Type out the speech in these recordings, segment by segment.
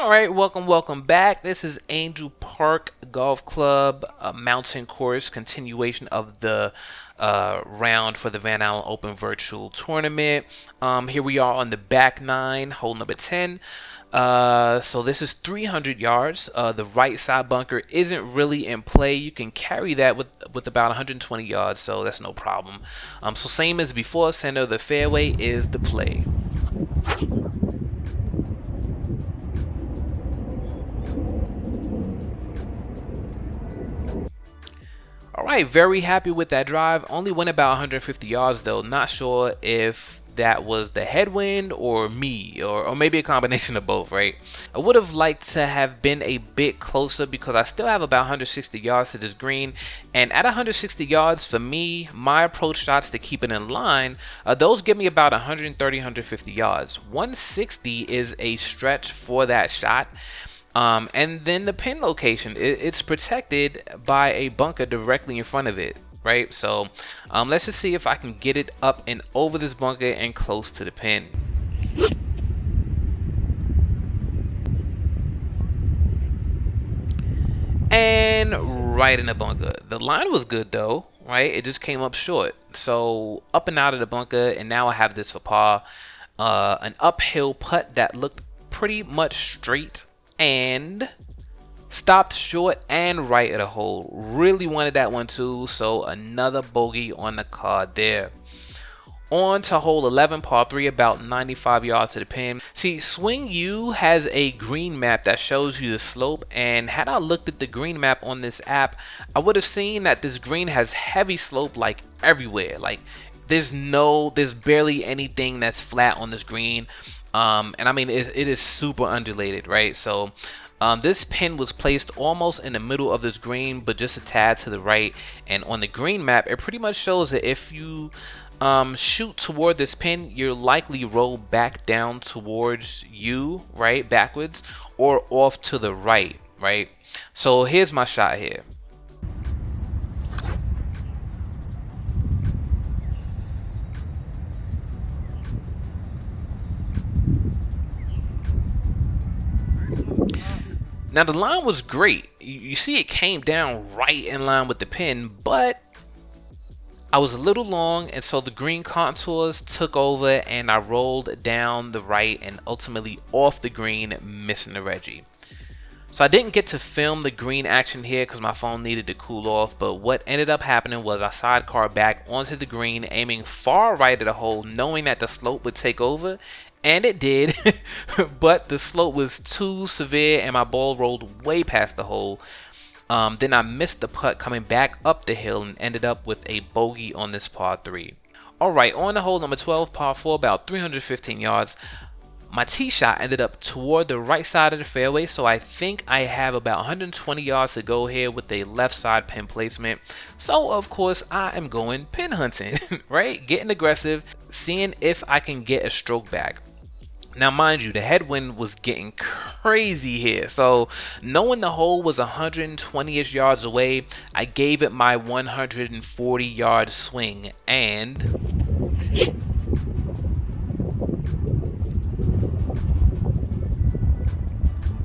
All right, welcome back. This is Angel Park Golf Club mountain course continuation of the round for the Van Allen Open Virtual Tournament. Here we are on the back nine, hole number 10. So this is 300 yards. The right side bunker isn't really in play. You can carry that with about 120 yards, so that's no problem. So same as before, center of the fairway is the play. Alright, very happy with that drive. Only went about 150 yards though. Not sure if that was the headwind or me, or maybe a combination of both, right? I would have liked to have been a bit closer because I still have about 160 yards to this green. And at 160 yards, for me, my approach shots to keep it in line, those give me about 130, 150 yards. 160 is a stretch for that shot. And then the pin location, it's protected by a bunker directly in front of it, right? So let's just see if I can get it up and over this bunker and close to the pin. And right in the bunker. The line was good though, right? It just came up short. So up and out of the bunker, and now I have this for par. An uphill putt that looked pretty much straight and stopped short and right of the hole. Really wanted that one too, so another bogey on the card there. On to hole 11, par 3, about 95 yards to the pin. See, Swing U has a green map that shows you the slope, and had I looked at the green map on this app, I would have seen that this green has heavy slope like everywhere. Like there's barely anything that's flat on this green. And I mean, it is super undulated, right? So this pin was placed almost in the middle of this green, but just a tad to the right. And on the green map, it pretty much shows that if you shoot toward this pin, you're likely roll back down towards you, right, backwards, or off to the right, right? So here's my shot here. Now the line was great. You see it came down right in line with the pin, but I was a little long, and so the green contours took over and I rolled down the right and ultimately off the green, missing the Reggie. So I didn't get to film the green action here because my phone needed to cool off, but what ended up happening was I sidecar back onto the green, aiming far right of the hole, knowing that the slope would take over. And it did, but the slope was too severe and my ball rolled way past the hole. Then I missed the putt coming back up the hill and ended up with a bogey on this par 3. Alright, on to hole number 12, par 4, about 315 yards. My tee shot ended up toward the right side of the fairway, so I think I have about 120 yards to go here with a left side pin placement. So of course I am going pin hunting, right? Getting aggressive, seeing if I can get a stroke back. Now mind you, the headwind was getting crazy here, so knowing the hole was 120-ish yards away, I gave it my 140-yard swing, and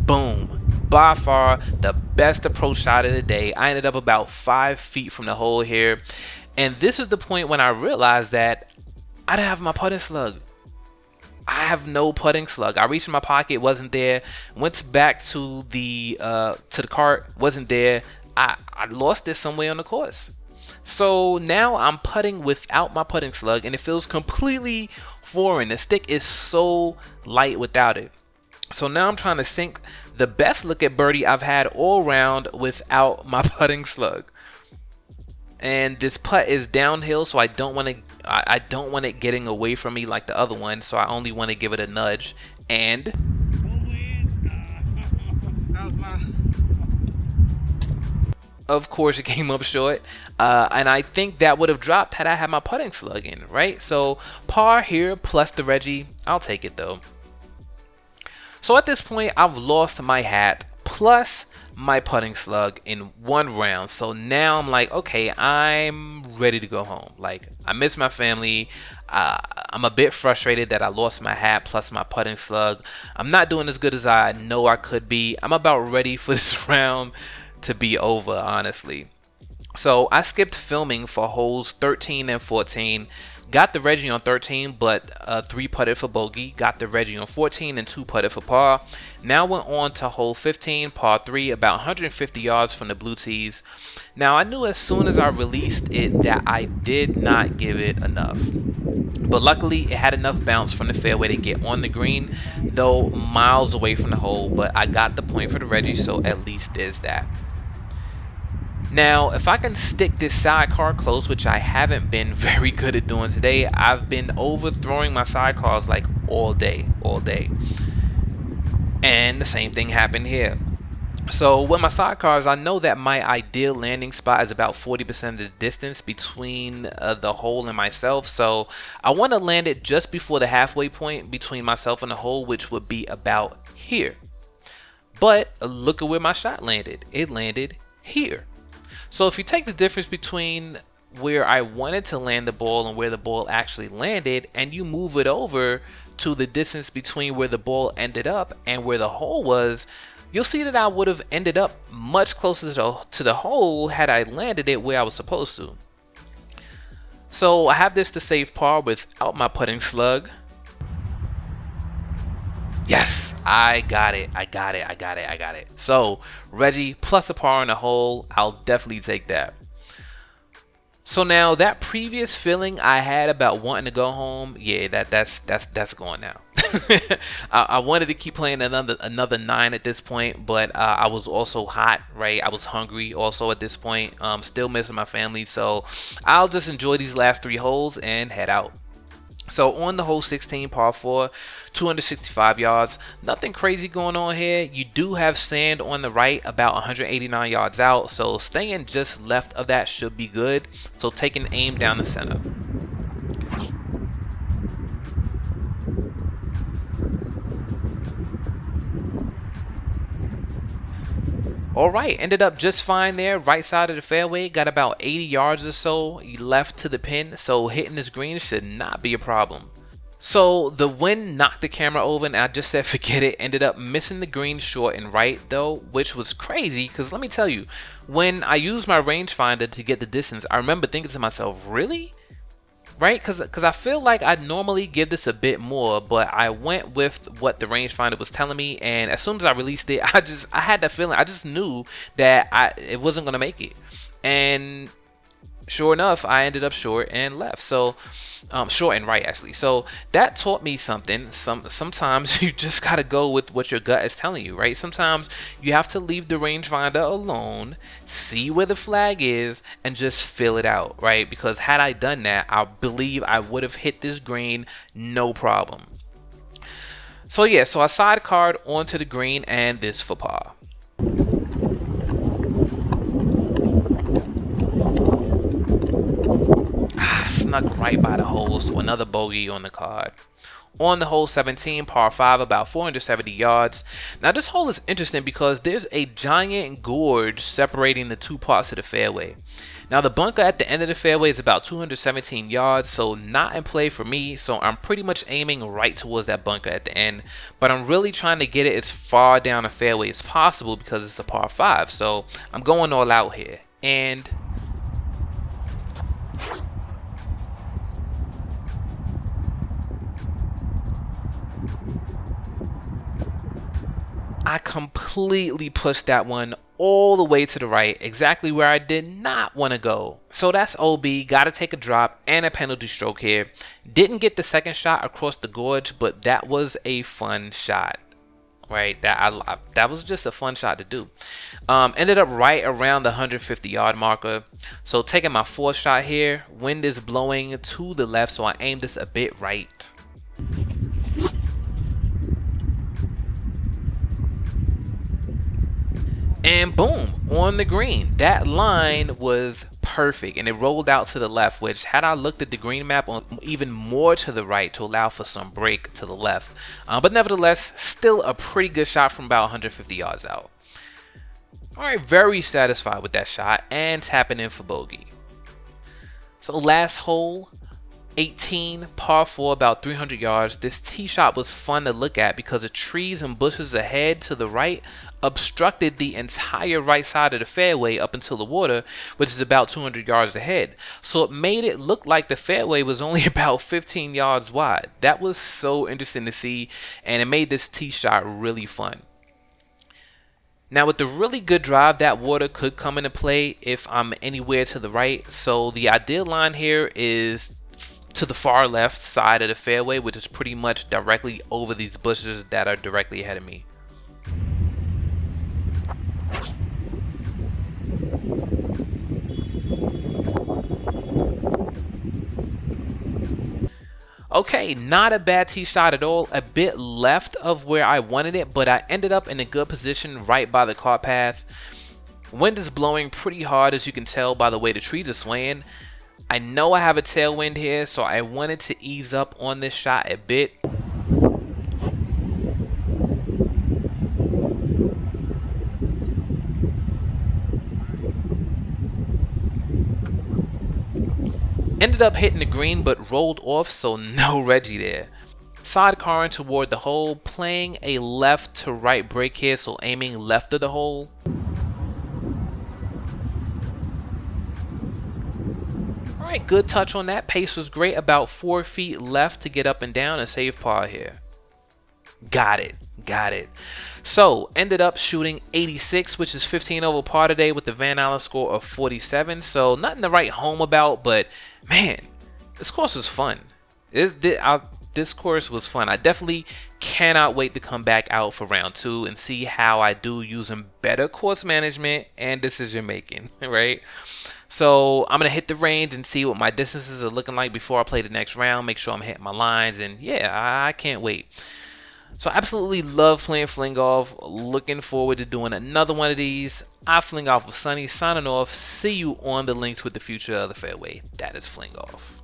boom, by far the best approach shot of the day. I ended up about 5 feet from the hole here, and this is the point when I realized that I didn't have my putting slug. I have no putting slug. I reached in my pocket, wasn't there. Went back to the cart, wasn't there. I lost it somewhere on the course. So now I'm putting without my putting slug, and it feels completely foreign. The stick is so light without it. So now I'm trying to sink the best look at birdie I've had all round without my putting slug. And this putt is downhill, so I don't want it getting away from me like the other one, so I only want to give it a nudge. And of course it came up short, and I think that would have dropped had I had my putting slug in, right? So par here plus the Reggie, I'll take it though. So at this point I've lost my hat plus my putting slug in one round. So now I'm like, okay, I'm ready to go home. Like, I miss my family. I'm a bit frustrated that I lost my hat plus my putting slug. I'm not doing as good as I know I could be. I'm about ready for this round to be over, honestly. So I skipped filming for holes 13 and 14. Got the Reggie on 13, but 3 putted for bogey. Got the Reggie on 14 and 2 putted for par. Now went on to hole 15, par 3, about 150 yards from the blue tees. Now I knew as soon as I released it that I did not give it enough. But luckily it had enough bounce from the fairway to get on the green, though miles away from the hole. But I got the point for the Reggie, so at least there's that. Now, if I can stick this sidecar close, which I haven't been very good at doing today, I've been overthrowing my sidecars like all day. And the same thing happened here. So with my sidecars, I know that my ideal landing spot is about 40% of the distance between the hole and myself. So I want to land it just before the halfway point between myself and the hole, which would be about here. But look at where my shot landed. It landed here. So if you take the difference between where I wanted to land the ball and where the ball actually landed, and you move it over to the distance between where the ball ended up and where the hole was, you'll see that I would have ended up much closer to the hole had I landed it where I was supposed to. So I have this to save par without my putting slug. Yes, I got it. So Reggie plus a par on the hole, I'll definitely take that. So now that previous feeling I had about wanting to go home, yeah, that's gone now. I wanted to keep playing another 9 at this point, but I was also hot, right? I was hungry also at this point. Still missing my family, so I'll just enjoy these last 3 holes and head out. So on the hole 16, par 4, 265 yards. Nothing crazy going on here. You do have sand on the right, about 189 yards out. So staying just left of that should be good. So take an aim down the center. Alright, ended up just fine there, right side of the fairway, got about 80 yards or so left to the pin, so hitting this green should not be a problem. So the wind knocked the camera over and I just said forget it, ended up missing the green short and right though, which was crazy because let me tell you, when I used my rangefinder to get the distance, I remember thinking to myself, really? Right? Because I feel like I'd normally give this a bit more, but I went with what the rangefinder was telling me, and as soon as I released it, I had that feeling. I just knew that it wasn't gonna make it, and sure enough, I ended up short and left. So short and right actually. So that taught me something. Sometimes you just gotta go with what your gut is telling you, right? Sometimes you have to leave the rangefinder alone, see where the flag is, and just fill it out, right? Because had I done that, I believe I would have hit this green no problem. So yeah, so I sidecarred onto the green and this for par. Snuck right by the hole, so another bogey on the card. On the hole 17, par 5, about 470 yards. Now this hole is interesting because there's a giant gorge separating the 2 parts of the fairway. Now the bunker at the end of the fairway is about 217 yards, so not in play for me, so I'm pretty much aiming right towards that bunker at the end, but I'm really trying to get it as far down the fairway as possible because it's a par 5, so I'm going all out here. And I completely pushed that one all the way to the right, exactly where I did not want to go. So that's OB, got to take a drop and a penalty stroke here. Didn't get the second shot across the gorge, but that was a fun shot, right? That was just a fun shot to do. Ended up right around the 150 yard marker. So taking my 4th shot here, wind is blowing to the left, so I aimed this a bit right. And boom, on the green. That line was perfect and it rolled out to the left, which had I looked at the green map on even more to the right to allow for some break to the left. But nevertheless, still a pretty good shot from about 150 yards out. Alright, very satisfied with that shot and tapping in for bogey. So last hole, 18, par 4, about 300 yards. This tee shot was fun to look at because the trees and bushes ahead to the right obstructed the entire right side of the fairway up until the water, which is about 200 yards ahead. So it made it look like the fairway was only about 15 yards wide. That was so interesting to see, and it made this tee shot really fun. Now with the really good drive, that water could come into play if I'm anywhere to the right. So the ideal line here is to the far left side of the fairway, which is pretty much directly over these bushes that are directly ahead of me. Okay, not a bad tee shot at all. A bit left of where I wanted it, but I ended up in a good position right by the cart path. Wind is blowing pretty hard, as you can tell by the way the trees are swaying. I know I have a tailwind here, so I wanted to ease up on this shot a bit. Ended up hitting the green but rolled off, so no Reggie there. Sidecarring toward the hole, playing a left to right break here, so aiming left of the hole. Alright, good touch on that. Pace was great, about 4 feet left to get up and down and save par here. Got it. So ended up shooting 86, which is 15 over par today with the Van Allen score of 47. So nothing to write home about, but man, this course was fun. This course was fun. I definitely cannot wait to come back out for round 2 and see how I do using better course management and decision making, right? So I'm going to hit the range and see what my distances are looking like before I play the next round. Make sure I'm hitting my lines, and yeah, I can't wait. So I absolutely love playing Fling Golf. Looking forward to doing another one of these. I Fling Golf with Sunny, signing off. See you on the links with the future of the fairway. That is Fling Golf.